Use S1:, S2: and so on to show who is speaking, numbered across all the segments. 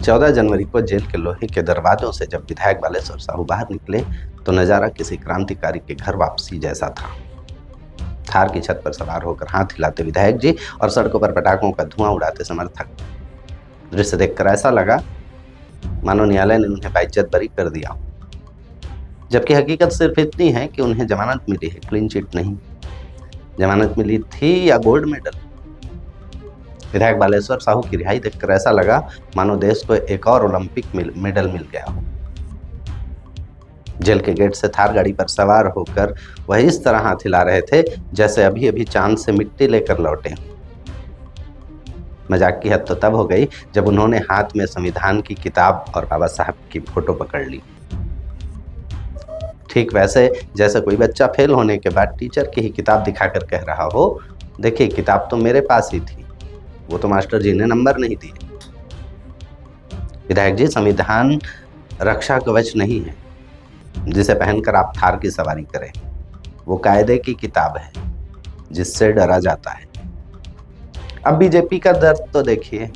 S1: 14 जनवरी को जेल के लोहे के दरवाजों से जब विधायक बालेश्वर साहू बाहर निकले तो नजारा किसी क्रांतिकारी के घर वापसी जैसा था। थार की छत पर सवार होकर हाथ हिलाते विधायक जी और सड़कों पर पटाखों का धुआं उड़ाते समर्थक, दृश्य देखकर ऐसा लगा मानो न्यायालय ने उन्हें बाइज्जत बरी कर दिया। जबकि हकीकत सिर्फ इतनी है कि उन्हें जमानत मिली है, क्लीन चिट नहीं। जमानत मिली थी या गोल्ड मेडल। विधायक बालेश्वर साहू की रिहाई देखकर ऐसा लगा मानो देश को एक और ओलंपिक मेडल मिल गया हो। जेल के गेट से थार गाड़ी पर सवार होकर वह इस तरह हाथ हिला रहे थे जैसे अभी अभी चांद से मिट्टी लेकर लौटे हों। मजाक की हद तो तब हो गई जब उन्होंने हाथ में संविधान की किताब और बाबा साहब की फोटो पकड़ ली। ठीक वैसे जैसे कोई बच्चा फेल होने के बाद टीचर की ही किताब दिखाकर कह रहा हो, देखिए किताब तो मेरे पास ही थी, वो तो मास्टर जी ने नंबर नहीं दिए। विधायक जी, संविधान रक्षा कवच नहीं है जिसे पहनकर आप थार की सवारी करें। वो कायदे की किताब है जिससे डरा जाता है। अब बीजेपी का दर्द तो देखिए।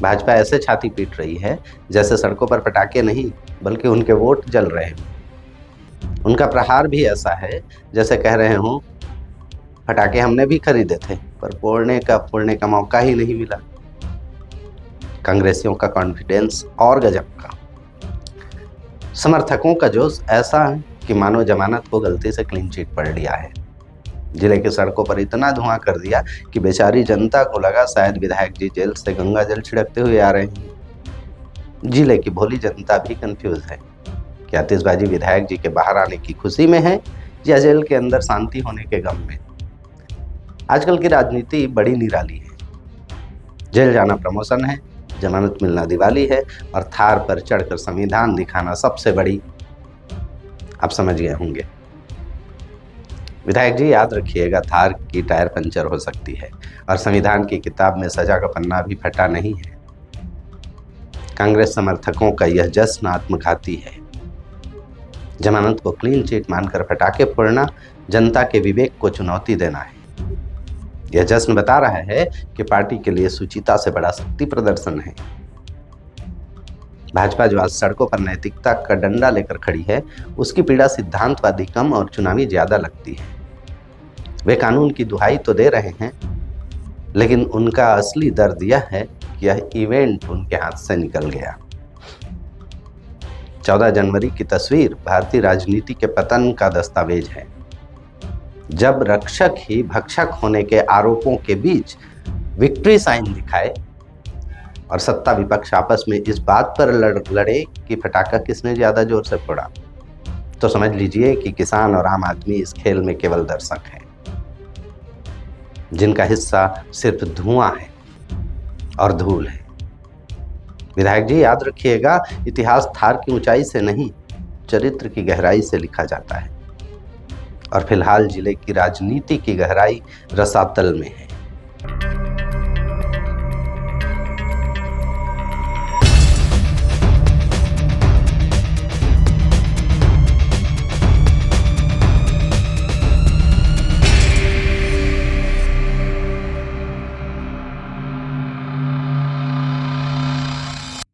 S1: भाजपा ऐसे छाती पीट रही है जैसे सड़कों पर पटाखे नहीं बल्कि उनके वोट जल रहे हैं। उनका प्रहार भी ऐसा है जैसे कह रहे हों, पटाखे हमने भी खरीदे थे पर फोड़ने का मौका ही नहीं मिला। कांग्रेसियों का कॉन्फिडेंस और गजब का। समर्थकों का जोश ऐसा है कि मानो जमानत को गलती से क्लीन चिट पढ़ लिया है। जिले की सड़कों पर इतना धुआं कर दिया कि बेचारी जनता को लगा शायद विधायक जी जेल से गंगा जल छिड़कते हुए आ रहे हैं। जिले की भोली जनता भी कंफ्यूज है कि आतिशबाजी विधायक जी के बाहर आने की खुशी में है या जेल के अंदर शांति होने के गम में। आजकल की राजनीति बड़ी निराली है। जेल जाना प्रमोशन है, जमानत मिलना दिवाली है और थार पर चढ़कर संविधान दिखाना सबसे बड़ी। आप समझ गए होंगे। विधायक जी याद रखिएगा, थार की टायर पंचर हो सकती है और संविधान की किताब में सजा का पन्ना भी फटा नहीं है। कांग्रेस समर्थकों का यह जश्न आत्मघाती है। जमानत को क्लीन चिट मानकर पटाखे फोड़ना जनता के विवेक को चुनौती देना है। यह जश्न बता रहा है कि पार्टी के लिए सुचिता से बड़ा शक्ति प्रदर्शन है। भाजपा जो आज सड़कों पर नैतिकता का डंडा लेकर खड़ी है, उसकी पीड़ा सिद्धांतवादी कम और चुनावी ज्यादा लगती है। वे कानून की दुहाई तो दे रहे हैं, लेकिन उनका असली दर्द यह है कि यह इवेंट उनके हाथ से निकल गया। 14 जनवरी की तस्वीर भारतीय राजनीति के पतन का दस्तावेज है। जब रक्षक ही भक्षक होने के आरोपों के बीच विक्ट्री साइन दिखाए और सत्ता विपक्ष आपस में इस बात पर लड़े कि पटाखा किसने ज्यादा जोर से फोड़ा, तो समझ लीजिए कि किसान और आम आदमी इस खेल में केवल दर्शक हैं, जिनका हिस्सा सिर्फ धुआं है और धूल है। विधायक जी याद रखिएगा, इतिहास थार की ऊंचाई से नहीं, चरित्र की गहराई से लिखा जाता है और फिलहाल जिले की राजनीति की गहराई रसातल में है।